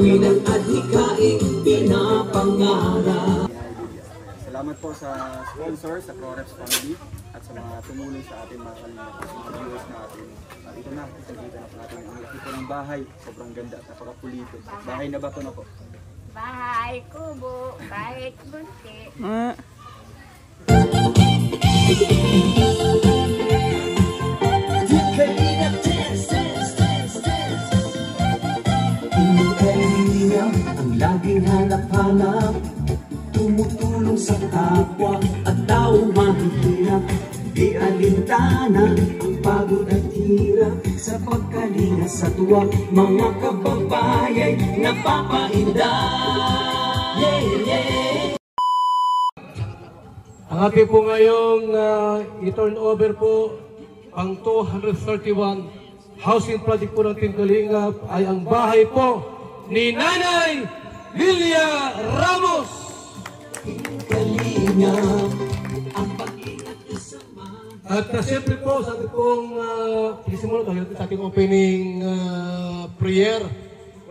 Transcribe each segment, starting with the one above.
gawin ang adhikaing pinapangarap. Salamat po sa sponsor, sa ProReps Family, at sa mga tumulong sa atin, mga kalingap, sa mga viewers natin. Ito na, kita na po natin. Ang laki po ng bahay, sobrang ganda at napakapulido. Bahay na bato na po. Bahay kubo, bahay bunti. Ang laging hanap-hanap, tumutulong sa kapwa at tao mahihirap. Di alintana ang pagod at hirap, sa pagkalinga sa tuwa, mga kababayay napapainda. Yeah, yeah. Ang ating po ngayong i-turn over po ang 231 housing project po ng Team Kalingap ay ang bahay po ni Nanay Lilia Ramos. At siyempre po sa ating pong sisimula sa ating opening prayer,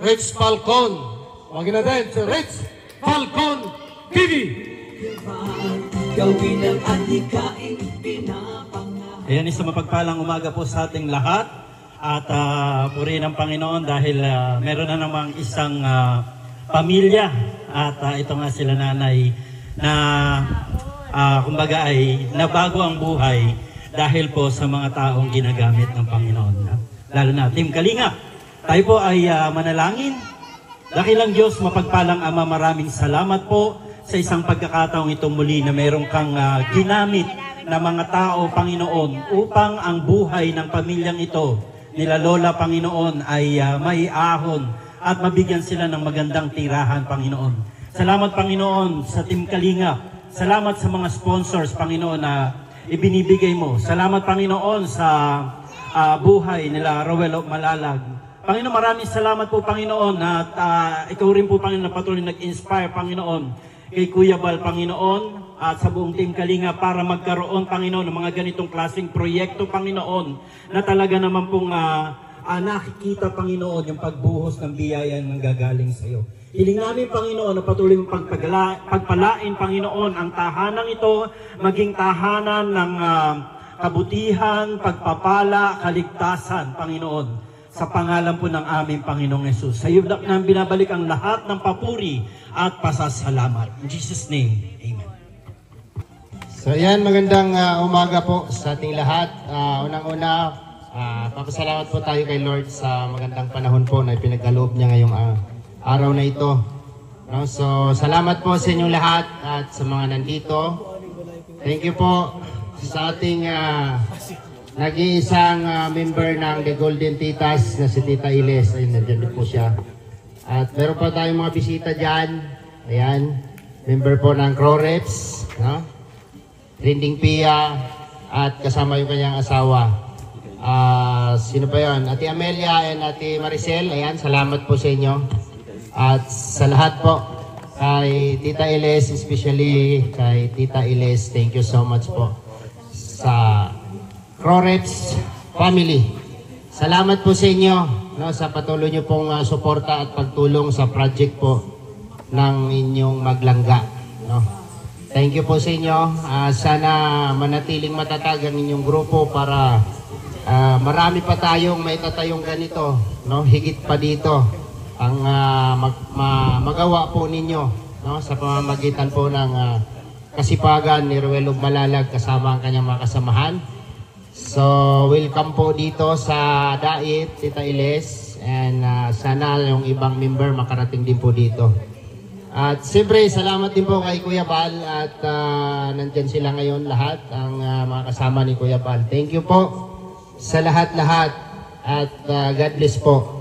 Rich Falcon. Wagin natin si Rich Falcon TV. Ayan, isang mapagpalang umaga po sa ating lahat. At purihin ang Panginoon dahil meron na namang isang pamilya. At ito nga sila nanay na kumbaga ay nabago ang buhay dahil po sa mga taong ginagamit ng Panginoon. Lalo na Team Kalingap. Tayo po ay manalangin. Dakilang Diyos, mapagpalang Ama, maraming salamat po sa isang pagkakataong ito muli na meron kang ginamit na mga tao, Panginoon, upang ang buhay ng pamilyang ito nila Lola, Panginoon, ay may ahon at mabigyan sila ng magandang tirahan, Panginoon. Salamat, Panginoon, sa Team Kalingap. Salamat sa mga sponsors, Panginoon, na ibinibigay mo. Salamat, Panginoon, sa buhay nila Rowel Malalag. Panginoon, maraming salamat po, Panginoon, at ikaw rin po, Panginoon, na patuloy nag-inspire, Panginoon, kay Kuya Bal, Panginoon, at sa buong Team Kalinga para magkaroon, Panginoon, ng mga ganitong klaseng proyekto, Panginoon, na talaga naman pong nakikita, Panginoon, yung pagbuhos ng biyaya ng gagaling sa iyo. Hiling namin, Panginoon, na patuloy mong pagpalain, Panginoon, ang tahanan ito, maging tahanan ng kabutihan, pagpapala, kaligtasan, Panginoon, sa pangalan po ng aming Panginoong Yesus. Sa iyo na binabalik ang lahat ng papuri at pasasalamat. In Jesus' name, Amen. So yan, magandang umaga po sa ating lahat. Unang-una, papasalamat po tayo kay Lord sa magandang panahon po na ipinagkaloob niya ngayong araw na ito. No? So salamat po sa inyong lahat at sa mga nandito. Thank you po sa ating nag-iisang member ng The Golden Titas na si Tita Iles. Ayun, nandiyan po siya. At meron pa tayong mga bisita dyan. Ayan, member po ng ProReps, no? Trending Pia, at kasama yung kanyang asawa. Sino pa yun? Ate Amelia and Ate Maricel. Ayan, salamat po sa inyo. At sa lahat po, kay Tita Iles, especially kay Tita Iles, thank you so much po sa ProReps family. Salamat po sa inyo, no, sa patuloy nyo pong suporta at pagtulong sa project po ng inyong maglangga. No? Thank you po sa inyo. Sana manatiling matatag ang inyong grupo para marami pa tayong maitatayong ganito, no? Higit pa dito ang magawa po ninyo, no? Sa pamamagitan po ng kasipagan ni Rowel Malalag kasama ang kanyang mga kasamahan. So, welcome po dito sa Dait, Tita Iles, and sana yung ibang member makarating din po dito. At siyempre, salamat din po kay Kuya Bal at nandyan sila ngayon lahat, ang mga kasama ni Kuya Bal. Thank you po sa lahat-lahat at God bless po.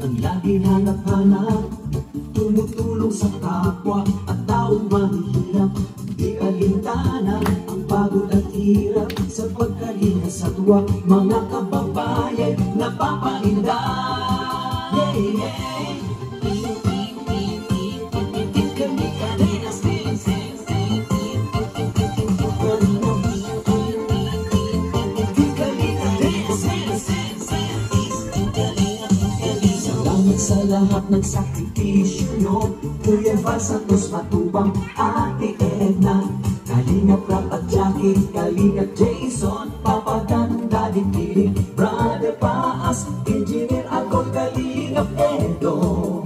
Ang laging hanap-hanap, tumutulong sa kapwa at taong mahihirap. Di alintana ang pagod at hirap, sa pagkalinga sa tuwa, mga kababayan napapainda. Yeah, yeah. Sa lahat ng sakripisyo nyo, Kuya Val Santos Matubang, Ate Edna, Kalingap Rap at Jackie, Kalingap Jason, Papa Dan, Daddy Piling, Brother Paas, Engineer Agol, Kalingap Edo,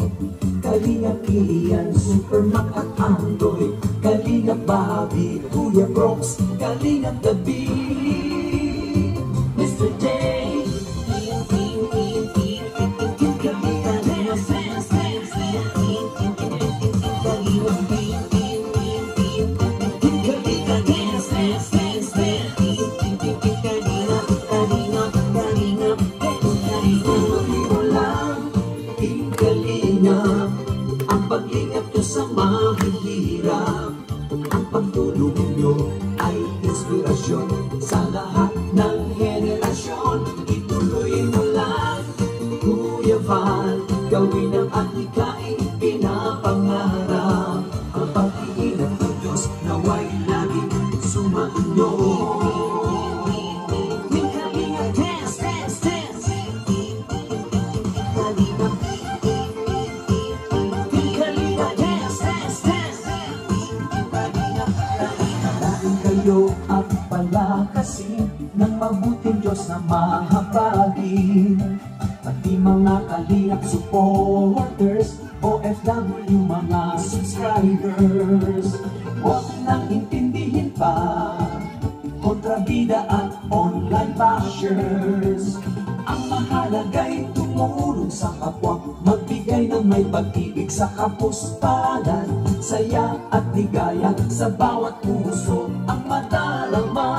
Kalingap Ian, Supermac at Andoy, Kalingap Bobby, Kuya Brooks, Kalingap David, Mr. J, ang pag-ingat nyo sa mahihirap, ang pagtulong nyo ay inspirasyon sa lahat ng henerasyon. Ituloy mo lang, Kuya Val, gawin ang adhikain pinapangarap. Ang pag-iingat ng Diyos naway laging sumainyo. At palakasin ng mabuting Diyos na mahabagin, pati mga kalingap supporters, OFW mga subscribers. Huwag nang intindihin pa kontrabida at online bashers. Ang mahalaga'y tumulong sa kapwa, magbigay ng may pag-ibig sa kapuspalan, saya at ligaya sa bawat puso ang madarama.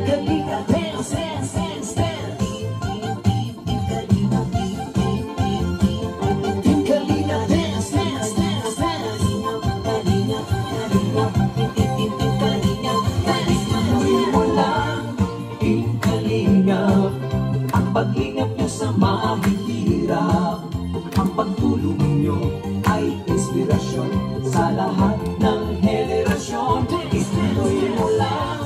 Kalinga dance, dance, dance, dance. Kalinga dance, dance, dance, dance. Kalinga, kalinga, kalinga, dance. Tuloy mo lang, kalinga, ang pag-ingat nyo sa mahihirap, ang pagtulong nyo ay inspirasyon sa lahat ng henerasyon. Ituloy mo lang,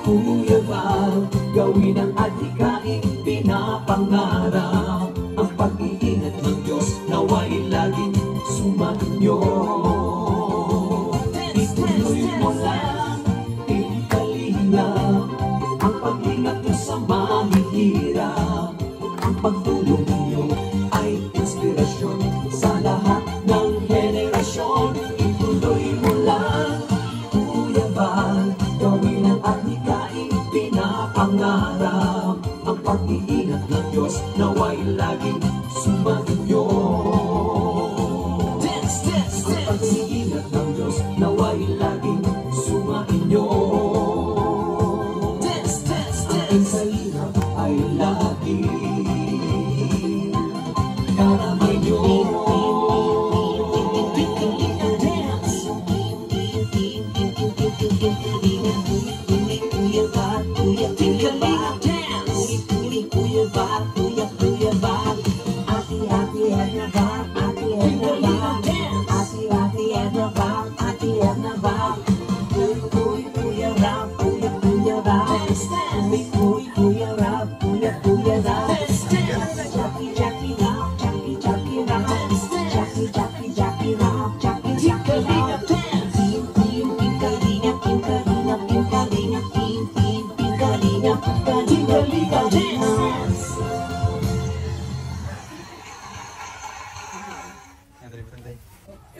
Kuya Val, gawin ang adhikain pinapangarap, ang pag-iingat ng Diyos naway laging sumainyo. Ituloy mo lang, kalingap, ang pag-ingat nyo sa mahihirap, ang pagtulong nyo ay inspirasyon sa lahat ng henerasyon. Ituloy mo lang, Kuya Val, gawin ang adhikain pinapangarap, ang pag-iingat ng Diyos naway laging sumainyo. Dance, dance, dance. Ang pag-iingat ng Diyos naway laging sumainyo. Dance, dance, dance. Ang salina ay laging karamay nyo.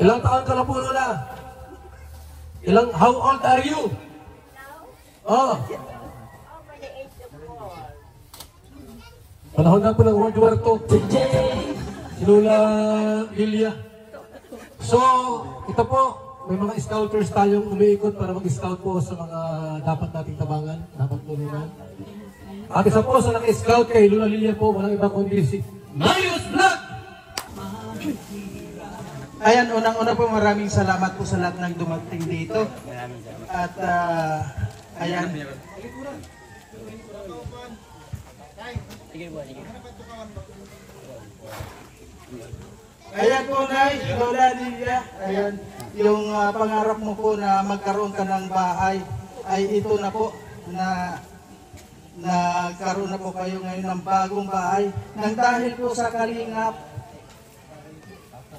Ilang taon ka na po, Lola? How old are you? Oh. Panahon na po ng World War II. Si Lola Lilia. So, ito po, may mga scouters tayong umiikot para mag-scout po sa mga dapat nating tabangan, dapat tulungan. At isa po sa naka-scout kay Lola Lilia po, walang ibang kundi si Marius Vlog! Ayan, unang-una po maraming salamat po sa lahat ng dumating dito. At ayan. Ayan po, Nay, Lola Lilia. Ayan, yung pangarap mo po na magkaroon ka ng bahay ay ito na po na nagkaroon na po kayo ngayon ng bagong bahay. Nang dahil po sa Kalingap,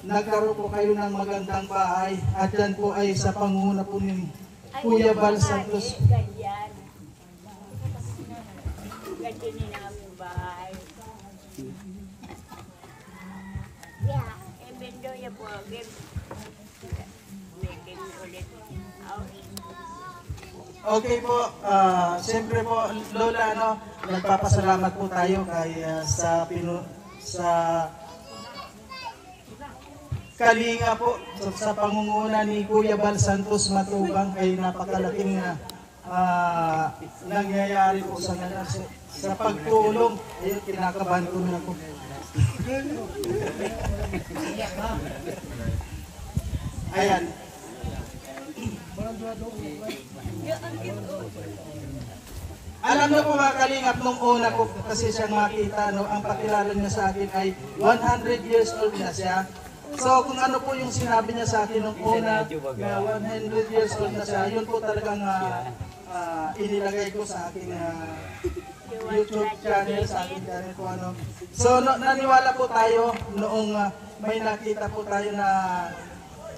nagkaroon po kayo ng magandang bahay at yan po ay sa pangunguna po ni Kuya Bal Santos. Ganyan. Ganyan din namin bahay. Yeah, even though you forgive, making ulit house. Okay po, siyempre po Lola, nagpapasalamat po tayo kay sa Kalinga po sa pangunguna ni Kuya Bal Santos Matubang ay napakalaking nangyayari po sa pagtulong. Ayun, kinakabahan ko na po. Ayan. Alam niyo po mga Kalingap, nung una ko kasi siyang makita, ang pakilala niya sa akin ay 100 years old na siya. So kung ano po yung sinabi niya sa akin nung una, na 100 years old na siya, yun po talagang inilagay ko sa aking YouTube channel, sa aking channel po ano. So naniwala po tayo noong may nakita po tayo na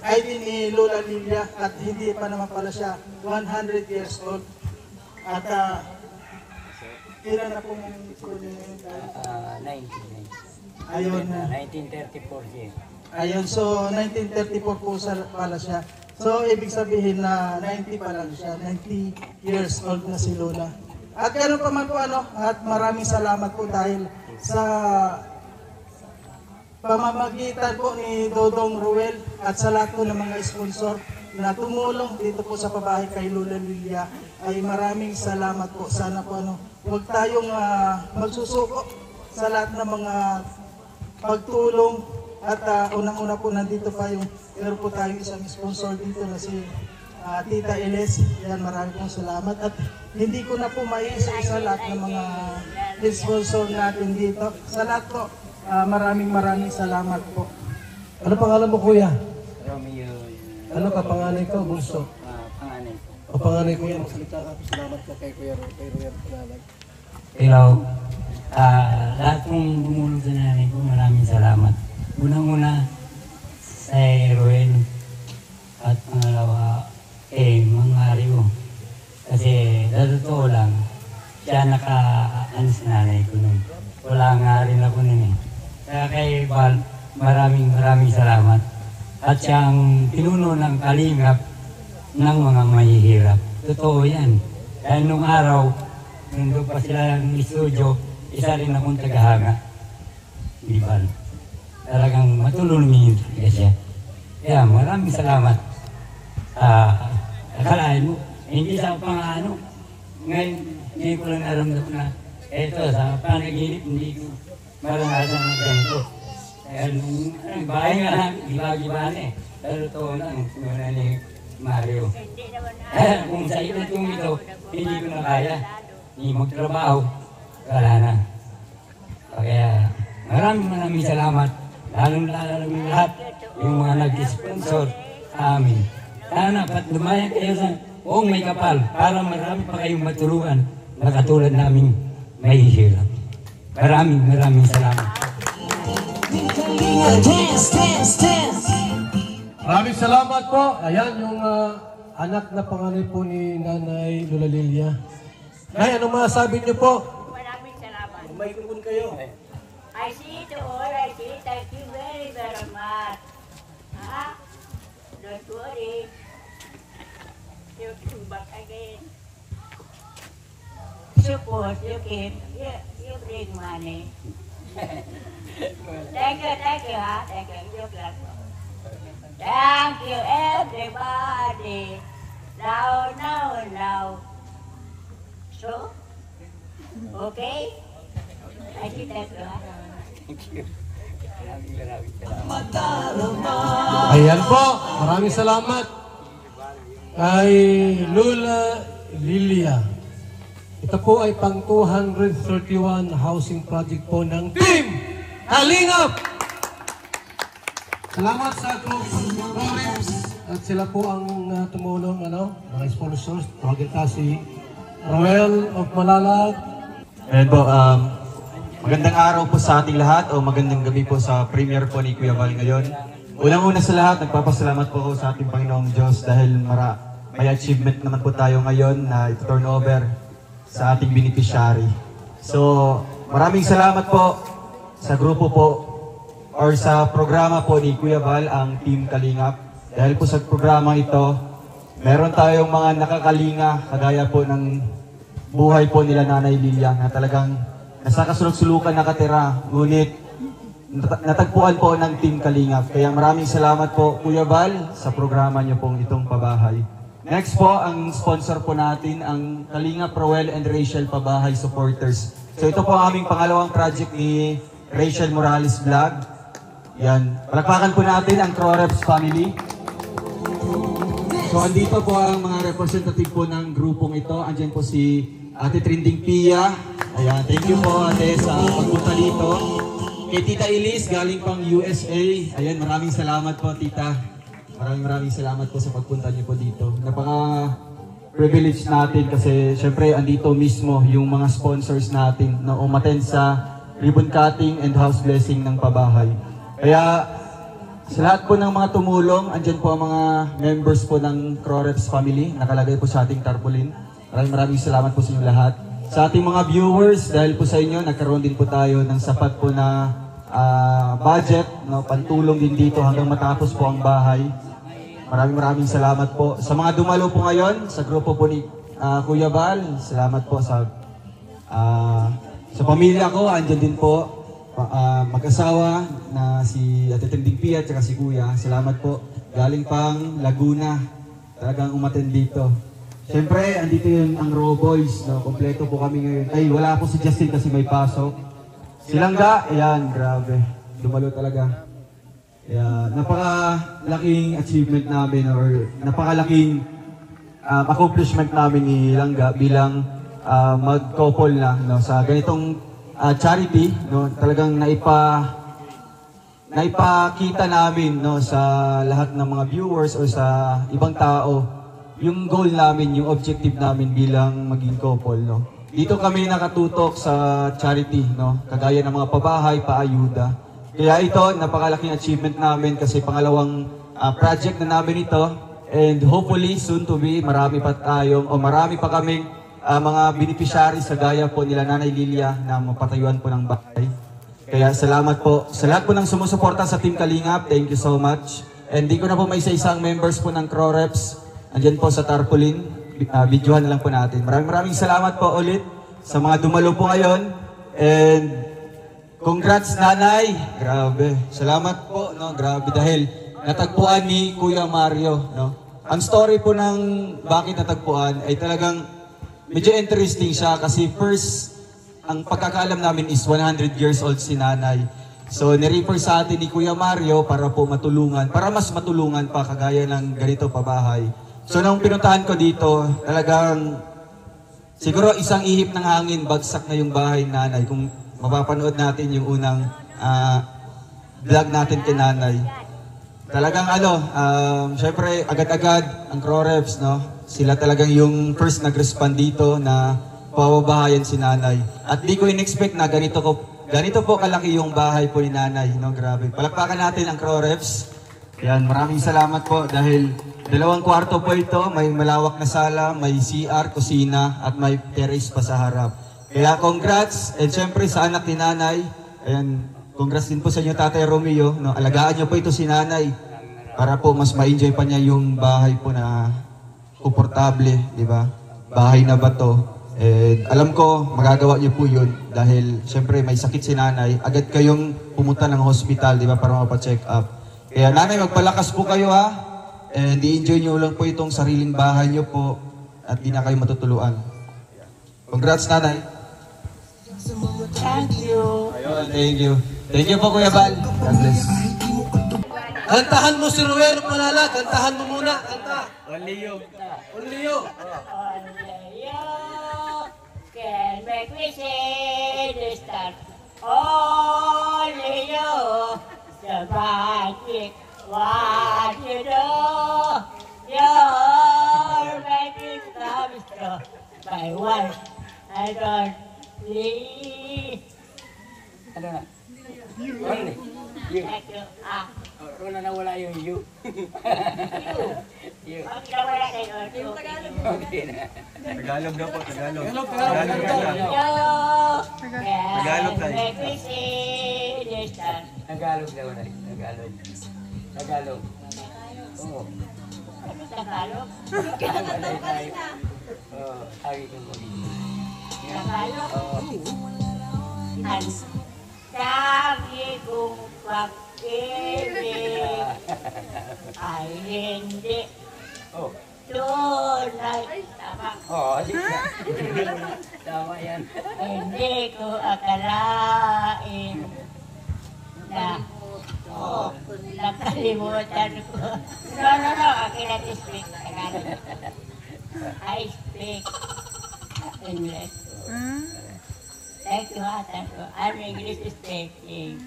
ID ni Lola Lilia at hindi pa naman pala siya 100 years old. At ilan na po yung ito niya? 1934 siya. Ayun, so 1934 po pala siya. So ibig sabihin na 90 pa lang siya, 90 years old na si Lola. At ganoon pa man po at maraming salamat po dahil sa pamamagitan po ni Dodong Ruel at sa lahat po ng mga sponsor na tumulong dito po sa pabahay kay Lola Lilia ay maraming salamat po. Sana po huwag tayong magsusuko sa lahat ng mga pagtulong at unang-una po nandito pa meron po tayong isang sponsor dito na si Tita Iles. Yan, maraming pong salamat at hindi ko na po maiisa-isa lahat ng mga sponsor natin dito. Sa lahat po, maraming salamat po. Ano pangalan mo, Kuya? Romeo. Ano ka, panganay ka o bunso? Panganay. O panganay ko yan. Salita ka, salamat ka kay Kuya Royal. Hello. Lahat kong bumulong sa nanay ko, maraming salamat. Unang-una sa Roel at pangalawa mga Rio. Kasi sa totoo lang, siya naka-ano sa nanay ko nun. Wala nga rin ako nun eh. Kaya kay Bal, maraming salamat. At siyang pinuno ng Kalingap ng mga mahihirap. Totoo yan. Kaya nung araw, nandun pa sila ng studio, isa rin akong tagahanga. Di Bal. Talagang matulungin talaga siya. Kaya maraming salamat. Akalain mo, hindi sa pangano. Ngayon ko lang naramdaman na eto, sa panaginip, hindi ko maranasan ng ganito. Kaya nung bahay nga lang, iba-iba na eh. Pero totoo lang, muna ni Mario. Kung sa itong ito, hindi ko na kaya. Hindi magtrabaho, wala na. Kaya maraming salamat. Lalong lahat yung mga nag-sponsor sa amin. Sana patlumayan kayo sa buong may kapal para marami pa kayong matulungan na katulad namin mahihirap. Maraming salamat. Maraming salamat po. Ayan yung anak na panganay po ni Nanay Lola Lilia. Nay, anong masasabi niyo po? Maraming salamat. May kukun kayo. I see it all. I see it. Thank you very much. Don't worry. You'll come back again. Suppose you came, you bring money. Thank you, Thank you. Thank you, everybody. Now. So, okay? I see that. Ayan po, maraming salamat kay Lola Lilia. Ito po ay pang 231 housing project po ng Team Kalingap! Salamat sa group Rolex at sila po ang tumulong, mga sponsors. Tawagin ta si Roel of Malalag. Ayan po, magandang araw po sa ating lahat o magandang gabi po sa premiere po ni Kuya Val ngayon. Unang-una sa lahat, nagpapasalamat po ako sa ating Panginoong Diyos dahil may achievement naman po tayo ngayon na ito-turn over sa ating beneficiary. So, maraming salamat po sa grupo po or sa programa po ni Kuya Val, ang Team Kalingap. Dahil po sa programa ito, meron tayong mga nakakalinga, kagaya po ng buhay po nila Nanay Lilia na talagang nasa kasulok-sulukan nakatira, ngunit natagpuan po ng Team Kalingap. Kaya maraming salamat po Kuya Val sa programa niyo pong itong pabahay. Next po, ang sponsor po natin, ang Kalingap Roel and Rachel Pabahay Supporters. So ito po ang aming pangalawang project ni Rachel Morales Vlog. Yan. Palakpakan po natin ang Croreps family. So andito po ang mga representative po ng grupong ito. Andyan po si Ate Trinding Pia. Ayan, thank you po ate sa pagpunta dito. Kay Tita Elise, galing pang USA. Ayan, maraming salamat po tita. Maraming salamat po sa pagpunta niyo po dito. Napaka-privilege natin kasi syempre andito mismo yung mga sponsors natin na umattend sa ribbon cutting and house blessing ng pabahay. Kaya sa lahat po ng mga tumulong, andyan po ang mga members po ng Croreps family, nakalagay po sa ating tarpaulin. Maraming salamat po sa inyo lahat. Sa ating mga viewers, dahil po sa inyo, nagkaroon din po tayo ng sapat po na budget, pantulong din dito hanggang matapos po ang bahay. Maraming salamat po. Sa mga dumalo po ngayon, sa grupo po ni Kuya Val, salamat po sa pamilya ko, andyan din po mag-asawa na si Ate Trinding Pia at si Kuya. Salamat po. Galing pang Laguna, talagang umattend dito. Siyempre, andito yung ang Raw Boys, kompleto po kami ngayon. Ay, wala po si Justin kasi may pasok. Silangga, ayan, grabe. Dumalo talaga. Napakalaking achievement namin or napakalaking accomplishment namin ni Langga bilang mag-couple na sa ganitong charity. Talagang naipakita namin sa lahat ng mga viewers o sa ibang tao yung goal namin, yung objective namin bilang maging couple, Dito kami nakatutok sa charity, kagaya ng mga pabahay, paayuda. Kaya ito, napakalaking achievement namin kasi pangalawang project na namin ito. And hopefully, soon to be, marami pa kaming mga beneficiaries sa gaya po nila Nanay Lilia na mapatayuan po ng bahay. Kaya salamat po sa lahat po ng sumusuporta sa Team Kalingap. Thank you so much. And di ko na po may isa-isang members po ng Croreps. Andyan po sa tarpaulin, videohan na lang po natin. Maraming salamat po ulit sa mga dumalo po ngayon. And congrats Nanay! Grabe. Salamat po, grabe dahil natagpuan ni Kuya Mario, Ang story po ng bakit natagpuan ay talagang medyo interesting siya kasi first, ang pagkakaalam namin is 100 years old si Nanay. So, nirefer sa atin ni Kuya Mario para po matulungan, para mas matulungan pa kagaya ng ganito pabahay. So nung pinuntahan ko dito, talagang siguro isang ihip ng hangin, bagsak na yung bahay ni Nanay. Kung mapapanood natin yung unang vlog natin kay Nanay. Talagang syempre agad-agad ang Croreps, sila talagang yung first nag-respond dito na pababahayan si Nanay. At di ko in-expect na ganito po kalaki yung bahay po ni Nanay, grabe. Palakpakan natin ang Croreps. Yan, maraming salamat po dahil 2 kwarto po ito, may malawak na sala, may CR, kusina, at may terrace pa sa harap. Kaya congrats, and syempre sa anak ni Nanay, ayan, congrats din po sa inyo Tatay Romeo, alagaan niyo po ito si Nanay para po mas ma-enjoy pa niya yung bahay po na komportable, di ba? Bahay na bato. And alam ko, magagawa niyo po yun dahil syempre may sakit si Nanay, agad kayong pumunta ng hospital, di ba, para mapacheck up. Kaya Nanay, magpalakas po kayo ha. And i-enjoy nyo lang po itong sariling bahay nyo po at di na kayo matutuluan. Congrats Nanay. Thank you. Ayun, thank you. Thank you po Kuya Val. God bless. Kantahan mo si Ruel Malala, kantahan mo muna. Kanta. Only you. Only you. Only you make me see the stars. Only you, the magic, what you do. You're making some straw. My wife, I don't see. Ano na? Ano na? You. Thank you. Kung na nawala yung you. You. Ang nawala kayo, you. Okay na. Tagalog daw po, Tagalog. Tagalog. Tagalog tayo. Make me see the stars. Tagalog daw na. Tagalog. Tagalog. Oo. Ano Tagalog? Tagalog tayo. Oo. Lagi kong magiging. Tagalog? Oo. Ang sabi kong pag-ibig ay hindi Oh. tunay. Tama. Oo. Tama yan. Hindi ko akalain na nakalimutan ko. No. I cannot speak Tagalog. I speak English. Thank you, thank you. I'm English speaking.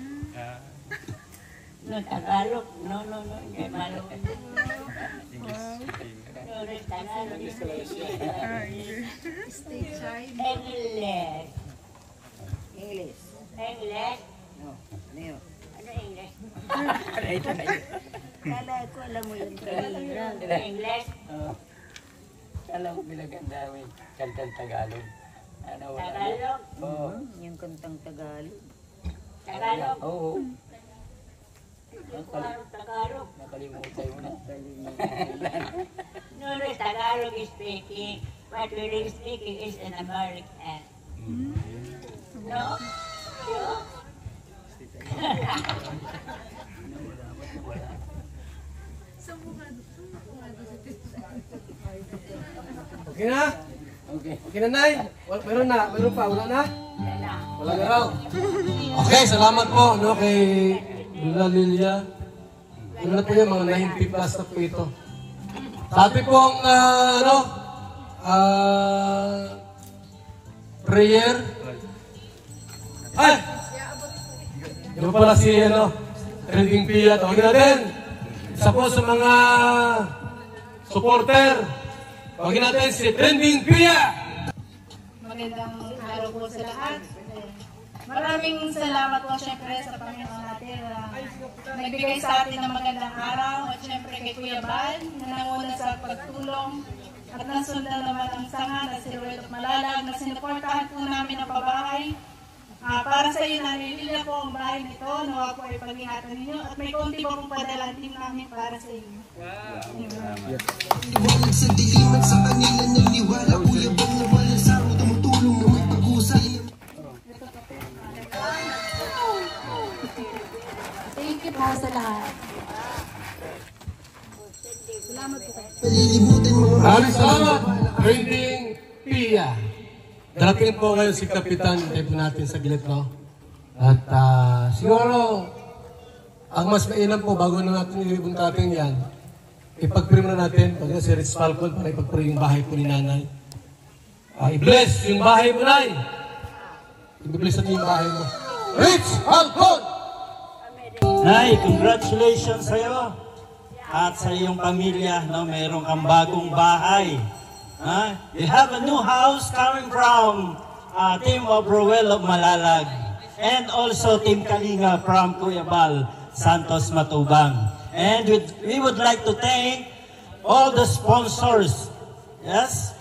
No, Tagalog. No. Hindi malo. No, Tagalog speaking. English. English? No. Ano yun? Ano English? Ito na yun. Kala ko alam mo yung kanina. English? Oo. Kala ko bilaganda may kantang Tagalog. Ano wala? Tagalog? Oo. Yung kantang Tagalog. Tagalog? Oo. Tagalog. Nakalimutan mo na. No, Tagalog is speaking. What we're speaking is an American. No? You? Okay na? Okay. Okay na, Nay? Meron na? Meron pa? Wala na? Yan na. Wala na raw. Okay, salamat po no, kay Lola Lilia. Ano na po yan, mga 90 plus na po ito. Sa ating pong, prayer. Ay! Yung pala si, Trending Pia. Tawagin natin. Isa po sa mga supporter. Tawagin natin si Trending Pia. Magandang araw po sa lahat. Maraming salamat po syempre sa Panginoon natin na nagbigay sa atin ng magandang araw at syempre kay Kuya Bal na nanguna sa pagtulong at nasundan naman ang sanga na si Ruel Malalag na sinuportahan po namin ang pabahay. Para sa iyo nanilila po ang bahay nito, nawa po ay pag-ingatan ninyo at may konti pa pong padalang din namin para sa inyo. Iwalag sa diliman sa kanila nagniwala. Kuya Bal na wala sa ako tumutulong na may pag-usay. Thank you po sa lahat. Salamat po kayo. Maraming salamat, Trending Pia. Darating po ngayon si Kapitan, tayo po natin sa gilid ko. At siguro, ang mas mainam po, bago na natin ilibon natin yan, ipag-pray na natin, pag si Rich Falcon, para ipag-pray yung bahay po ni Nanay. I-bless yung bahay mo, Nay. I-bless natin yung bahay mo. Rich Falcon! Nay, congratulations sa iyo at sa iyong pamilya, no, mayroon kang bagong bahay. You have a new house coming from Team of Ruel of Malalag and also Team Kalinga from Kuya Bal Santos Matubang. And we would like to thank all the sponsors. Yes?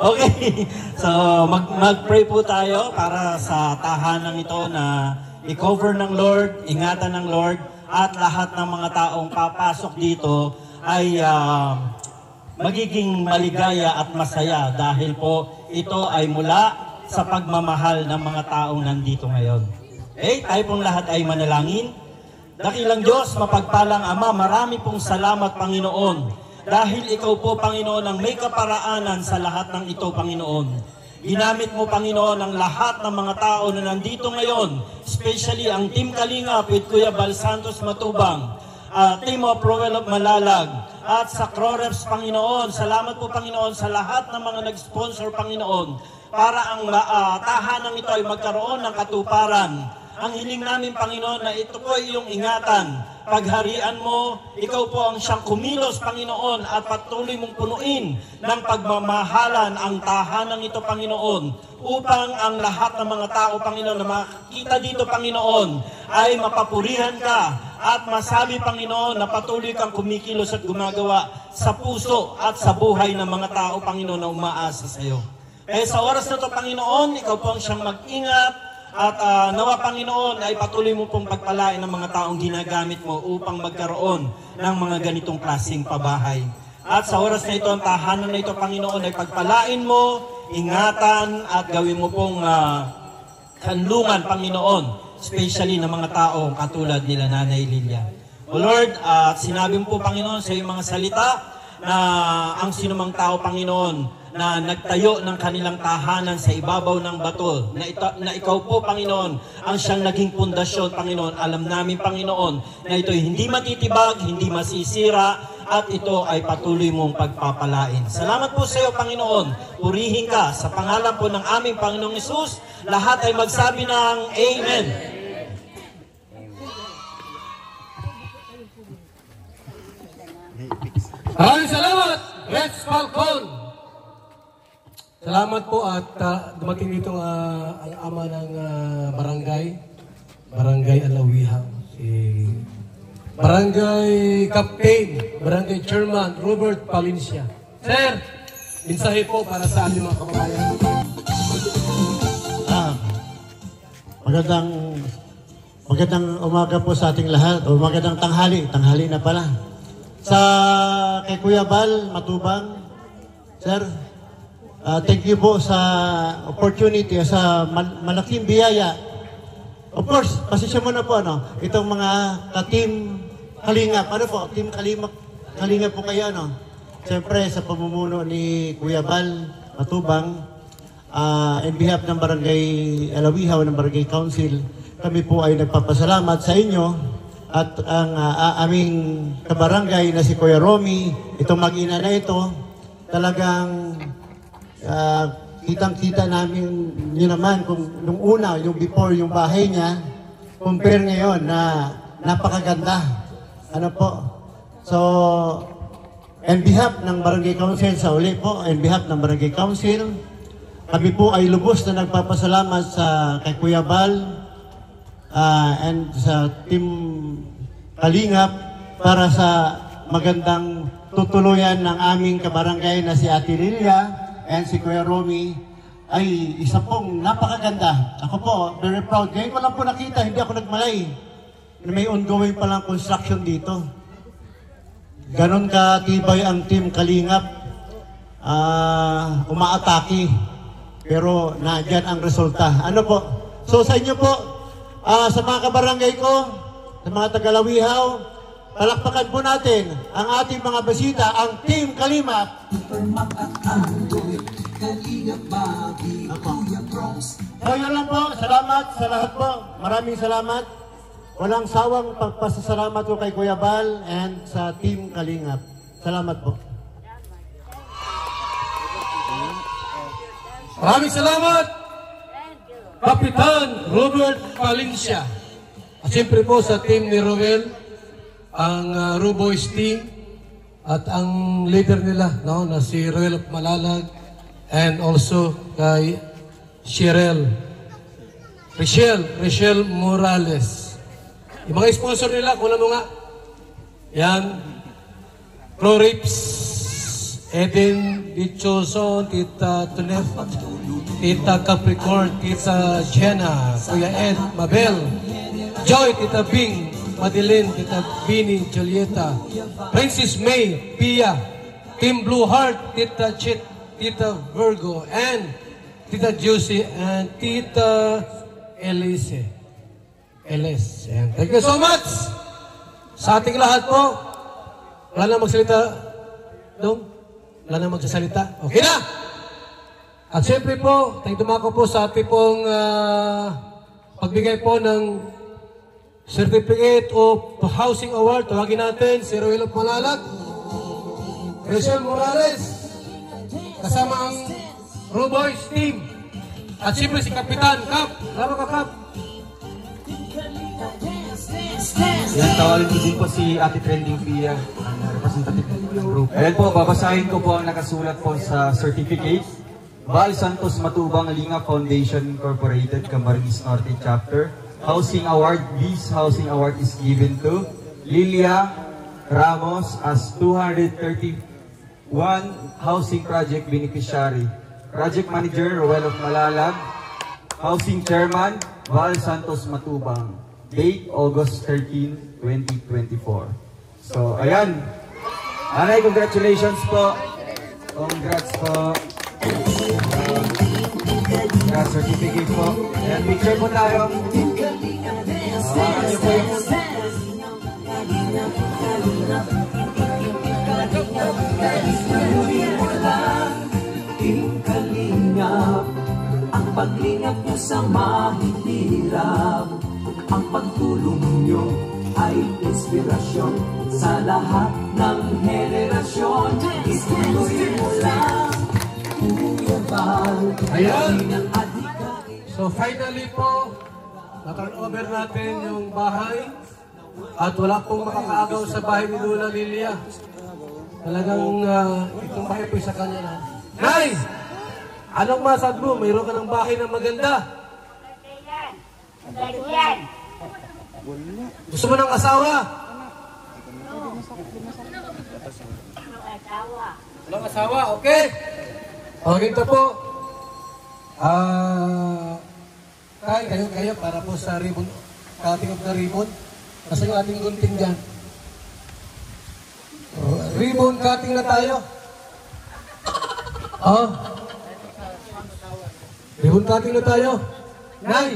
Okay, so mag-pray po tayo para sa tahanan ito na i-cover ng Lord, ingatan ng Lord, at lahat ng mga taong papasok dito ay magiging maligaya at masaya dahil po ito ay mula sa pagmamahal ng mga taong nandito ngayon. Tayo pong lahat ay manalangin. Dakilang Diyos, mapagpalang Ama, marami pong salamat Panginoon. Dahil ikaw po, Panginoon, ang may kaparaanan sa lahat ng ito, Panginoon. Ginamit mo, Panginoon, ang lahat ng mga tao na nandito ngayon, especially ang Team Kalinga with Kuya Bal Santos Matubang, Team of Ruel of Malalag, at sa Croreps, Panginoon. Salamat po, Panginoon, sa lahat ng mga nag-sponsor, Panginoon, para ang tahanang ito ay magkaroon ng katuparan. Ang hiling namin, Panginoon, na ito po ay iyong ingatan. Pagharian mo, ikaw po ang siyang kumilos, Panginoon, at patuloy mong punuin ng pagmamahalan ang tahanang ito, Panginoon, upang ang lahat ng mga tao, Panginoon, na makikita dito, Panginoon, ay mapapurihan ka at masabi, Panginoon, na patuloy kang kumikilos at gumagawa sa puso at sa buhay ng mga tao, Panginoon, na umaasa sa iyo. Kaya sa oras na ito, Panginoon, ikaw po ang siyang mag-ingat at nawa, Panginoon, ay patuloy mo pong pagpalain ng mga taong ginagamit mo upang magkaroon ng mga ganitong klaseng pabahay. At sa oras na ito, ang tahanan na ito, Panginoon, ay pagpalain mo, ingatan at gawin mo pong kanlungan, Panginoon, especially ng mga taong katulad nila Nanay Lilia. O Lord, sinabi mo po, Panginoon, sa iyong mga salita na ang sinumang tao, Panginoon, na nagtayo ng kanilang tahanan sa ibabaw ng bato, na ikaw po, Panginoon, ang siyang naging pundasyon, Panginoon. Alam namin, Panginoon, na ito'y hindi matitibag, hindi masisira, at ito ay patuloy mong pagpapalain. Salamat po sa iyo, Panginoon. Purihin ka sa pangalan po ng aming Panginoong Hesus. Lahat ay magsabi ng Amen. Maraming salamat, Reds Falcon. Salamat po at dumating dito ang ama ng Barangay Alawihaw, si Barangay Captain, Barangay Chairman Robert Palincia. Sir, mensahe po para sa aming mga kababayan. Magandang umaga po sa ating lahat, o magandang tanghali na pala. Sa kay Kuya Bal, Matubang, Sir, thank you po sa opportunity, sa malaking biyaya. Of course, pasensya mo na po, itong mga ka-team Kalingap, Team Kalingap po kayo, Siyempre, sa pamumuno ni Kuya Bal, Matubang, in behalf ng Barangay Alawihaw, ng Barangay Council, kami po ay nagpapasalamat sa inyo at ang aming kabarangay na si Kuya Romy, itong mag-ina na ito, talagang kitang-kita namin yun naman kung nung una, yung before, yung bahay niya, compare ngayon na napakaganda. So, in behalf ng Barangay Council, sa uli po, in behalf ng Barangay Council, kami po ay lubos na nagpapasalamat sa kay Kuya Bal and sa Team Kalingap para sa magandang tutuluyan ng aming kabarangay na si Ate Lilia and si Kuya Romy ay isa pong napakaganda. Ako po, very proud. Ngayon ko lang po nakita, hindi ako nagmalay na may ongoing palang construction dito. Ganon katibay ang Team Kalingap, umaatake, pero nandyan ang resulta. So sa inyo po, sa mga kabarangay ko, sa mga Tagalawihaw, palakpakan po natin ang ating mga bisita, ang Team Kalingap. So yun lang po, salamat sa lahat po. Maraming salamat. Walang sawang pagpasasalamat ko kay Kuya Bal and sa Team Kalingap. Salamat po. Maraming salamat, Kapitan Robert Palincia. At siyempre po sa team ni Roel, ang Ruboys team, at ang leader nila, na si Roel of Malalag, and also kay Richelle Morales. Yung mga sponsor nila, kunan mo nga. Yan, Croreps, Eden Dichoson, Tita Tunef, Tita Capricorn, Tita Jenna, Kuya Ed, Mabel, Joy, Tita Bing, Madeline, Tita Bini, Julieta, Princess May, Pia, Team Blue Heart, Tita Chit, Tita Virgo, and Tita Juicy, and Tita Elise. And thank you so much sa ating lahat po. Wala na magsalita, Dong? Wala na magsasalita? Okay na? At siyempre po, tayo dumako po sa ating pong pagbigay po ng Certificate of Housing Award. Tawagin natin si Roel of Malalag. Rachel Morales, kasama ang True Boys team. At siyempre si Kapitan Kap. Laro ka, Kap. Yan, tawagin ko din po si Ate Trending Pia, ang representative ng group. Ayan po, babasahin ko po ang nakasulat po sa certificate. Val Santos Matubang Linga Foundation Incorporated, Camarines Norte Chapter. Housing Award. This Housing Award is given to Lilia Ramos as 231 Housing Project Beneficiary. Project Manager, Roel of Malalag. Housing Chairman, Val Santos Matubang. Date, August 13, 2024. So, ayan. Nanay, congratulations po. Congrats po. Congrats certificate po. Ayan, picture po tayo. Ano po yung... Kalingap, ang paglingap nyo sa mahihirap, ang pagtulong nyo ay inspirasyon sa lahat ng henerasyon. Ituloy mo lang, Kuya Val. Ayan. So finally po, na-turn over natin yung bahay at wala pong makakaagaw sa bahay ni Lola Lilia. Talagang itong bahay po sa kanya na. Nay! Anong masabi mo? Mayroon ka ng bahay na maganda. Gusto mo ng asawa? Walang asawa, okay? O, ganito po. Kayo para po sa ribbon, cutting of the ribbon. Kasi yung ating gunting dyan. Ribbon cutting na tayo. Ribbon cutting na tayo. Nay!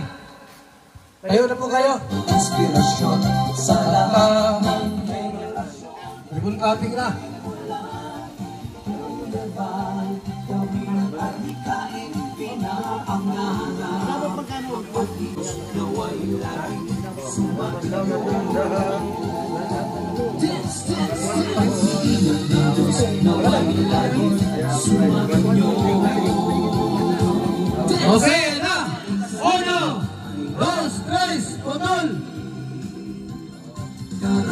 Kayo na po kayo. Inspirasyon sa lahat ng henerasyon. Ribbon cutting na. Okay na. 1, 2, 3, putol.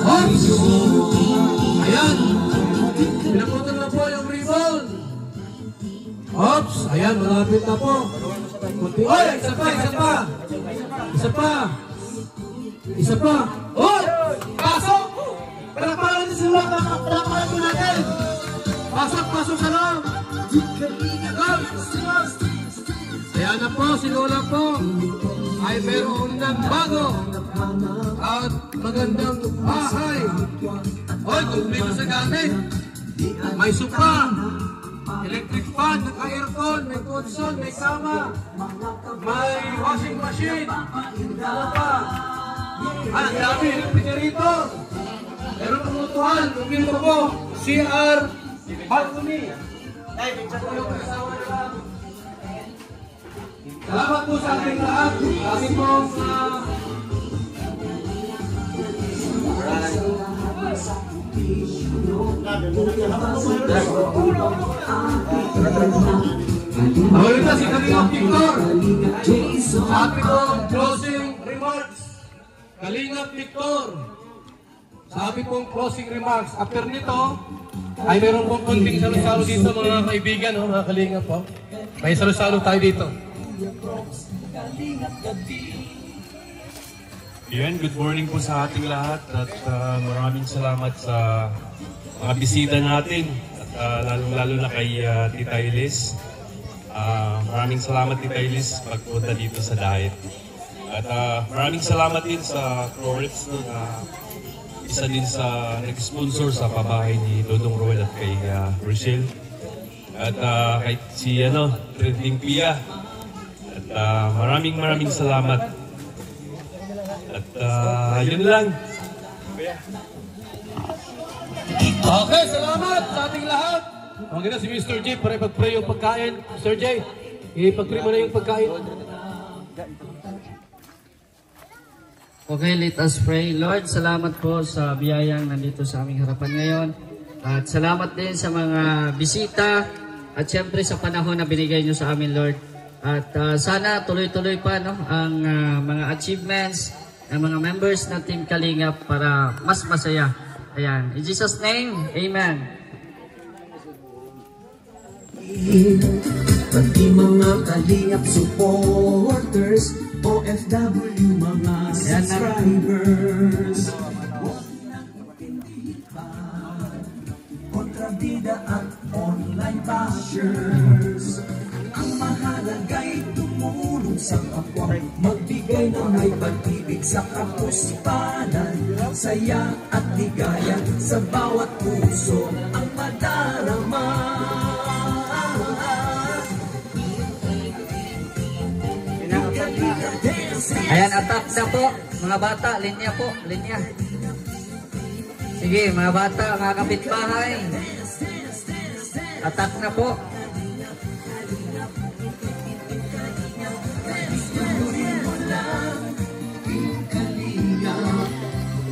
Hops. Ayan. Pinaputol na po yung ribbon. Hops. Ayan, malapit na po. Oy, isa pa, isa pa. Isa pa. Isa pa. Oh! Pasok! Palakpakan natin sa loob. Palakpakan po natin. Pasok, pasok sa loob. Ayan na po, si Lola po ay meron ng bago at magandang bahay. Oy, kumplito sa gamit. May sofa, electric fan, naka-aircon, may console, may kama, may washing machine. Ano pa? Ang dami, refrigerator. Meron pong utuhan, kumplito po, CR, balcony. Ay, picture ko yung kasawa nila. Salamat po sa ating lahat. Kami pong Ahorita si Kalingap Victor. Sa ating pong closing remarks. Kalingap Victor. Sa ating pong closing remarks. After nito, ay meron pong konting salo-salo dito mga kaibigan, mga Kalingap po. May salo-salo tayo dito. Yan, good morning po sa ating lahat at maraming salamat sa mga bisita natin at lalong-lalo na kay Tita Ilis. Maraming salamat Tita Ilis pagpunta dito sa diet. At maraming salamat din sa Florets na isa din sa nag-sponsor sa pabahay ni Dodong Roel at kay Rachel. At kay si Trending Pia. Maraming salamat. At yun lang. Okay, salamat sa ating lahat. Okay na si Mr. J para ipag-pray yung pagkain. Mr. J, ipag-pray mo na yung pagkain. Okay, let us pray. Lord, salamat po sa biyayang nandito sa aming harapan ngayon. At salamat din sa mga bisita at syempre sa panahon na binigay nyo sa amin, Lord. At sana tuloy-tuloy pa no, ang mga achievements ng mga members ng Team Kalingap para mas masaya. Ayan. In Jesus' name, Amen. Pati mga Kalingap supporters, OFW mga subscribers, kontrabida at online bashers. Ang mahalaga'y tumulong sa kapwa, magbigay ng may pag-ibig sa kapuspalad, saya at ligaya sa bawat puso ang madarama. Ayan, attack na po. Mga bata, linya po. Linya. Sige, mga bata, mga kapitbahay. Attack na po.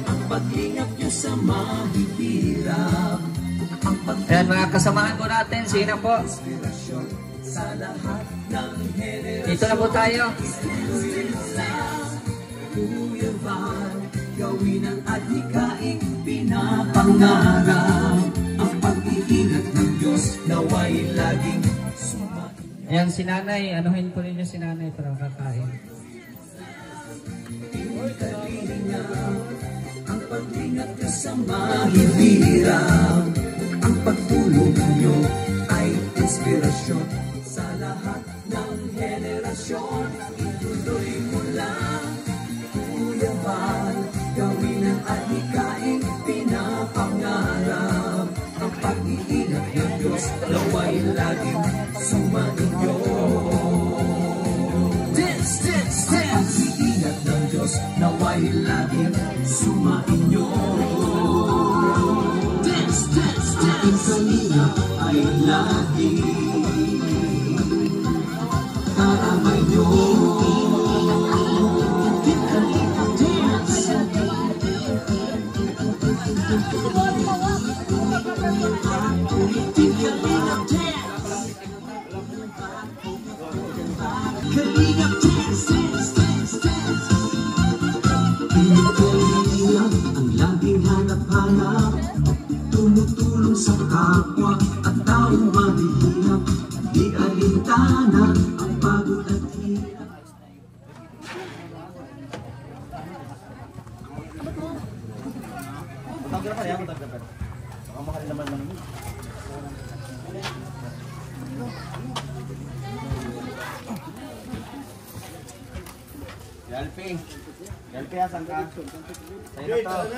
Ang paglingap nyo sa mahihirap, Ayan, mga kasamahan po natin. Sino po? sa lahat ng Dito na po tayo. gawin ang adhikaing pinapangarap. Ang pag-iingat ng Diyos naway laging sumaingat. Ayan, si nanay. Anuhin po ninyo si nanay para kakain. Ang pag-ingat nyo sa mahihirap, ang pagtulong nyo ay inspirasyon sa lahat ng henerasyon. Ituloy mo lang, Kuya Val, gawin ang adhikaing pinapangarap. Ang pag-iingat ng Diyos naway laging sumainyo. Ang pag-iingat ng Diyos naway laging sumainyo. Ating kanina ay laging karamay nyo. Kalingap dance, dance, dance, dance. Kalingap ang laging hanap-hanap, tumutulong sa kapwa at taong mahihirap. Di alintana ang pagod at hirap. Yalpi, asan ka? Sa'yo na to.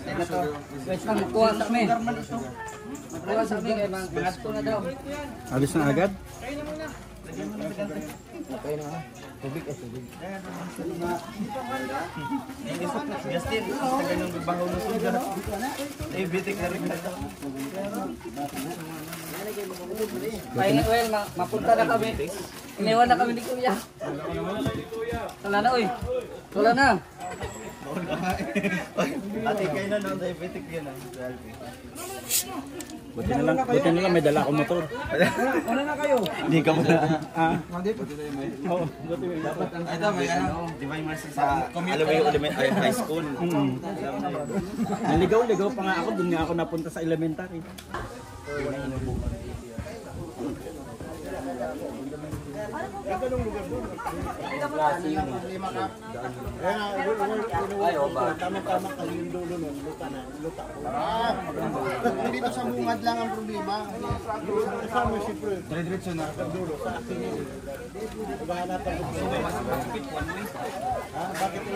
Sa'yo na to. Wait lang, magkuha sa amin. Magkuha sa amin, kaya mangat ko na daw. Alis na agad? Justin, sa ganun babaho mo suga. Bitik na rin na ito. Pahinga, well, mapunta na kami. Iniwan na kami ni Kuya. Wala na, uy. Wala na. Ate, kayo na no, diabetic yun ah. Buti na lang may dala akong motor. Wala na kayo. Hindi ka muna. Oo, buti may dapat. Ito, may ano, Divine Mercy sa Alaway Elementary High School. Naligaw-ligaw pa nga ako, doon nga ako napunta sa elementary. Dito sa bungad lang ang problema. Diretso na.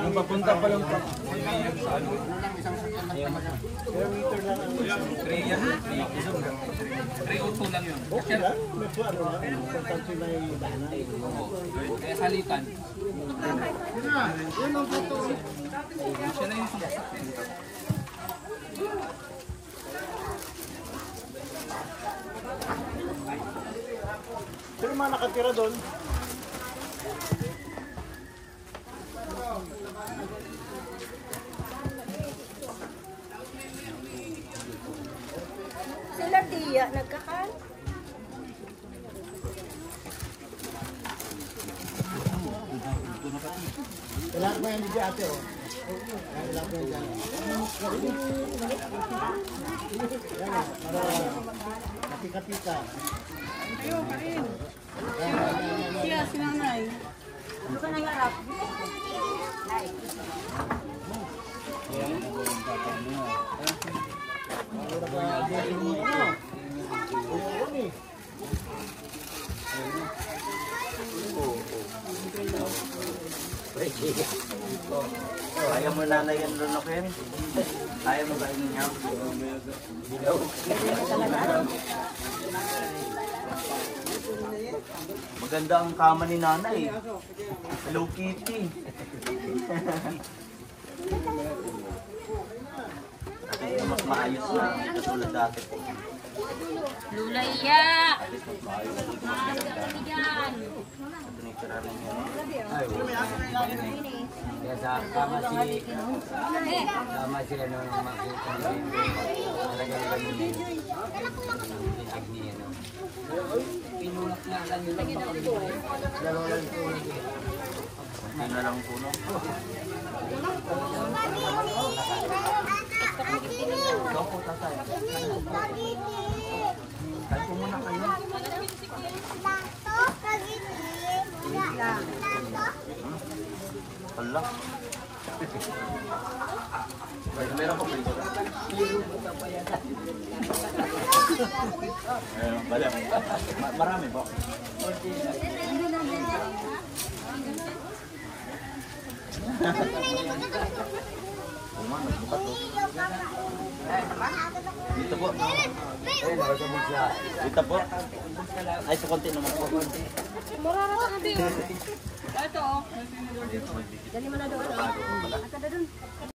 Ang papunta pa lang pa. Kaya salitan. Sino man nakatira doon? Kailangan mo yan dito ate, oh. Kailangan mo yan dyan. Kapika-pika. Ayun, pa rin. Siya, si nanay. Ano ka nangarap? Ayaw mo nanay yan doon ako yan. Ayaw mo ba niya? Bilaw. Maganda ang kama ni nanay. Hello Kitty. Ay, mas maayos na katulad dati po. Lula iya! Maaari ka kami dyan! Tama si ano makita talagang ganun din. Pinulak na lang yung dalawa lang po. Hindi na lang po, no? Ikaw po, tatay. Tayo po muna kayo. Hala. Meron ko pwede. Marami po. Dito po. Dito po. Ay, sa konti naman po. Marara ka na. Ito, oh. Dali mo na doon. At doon.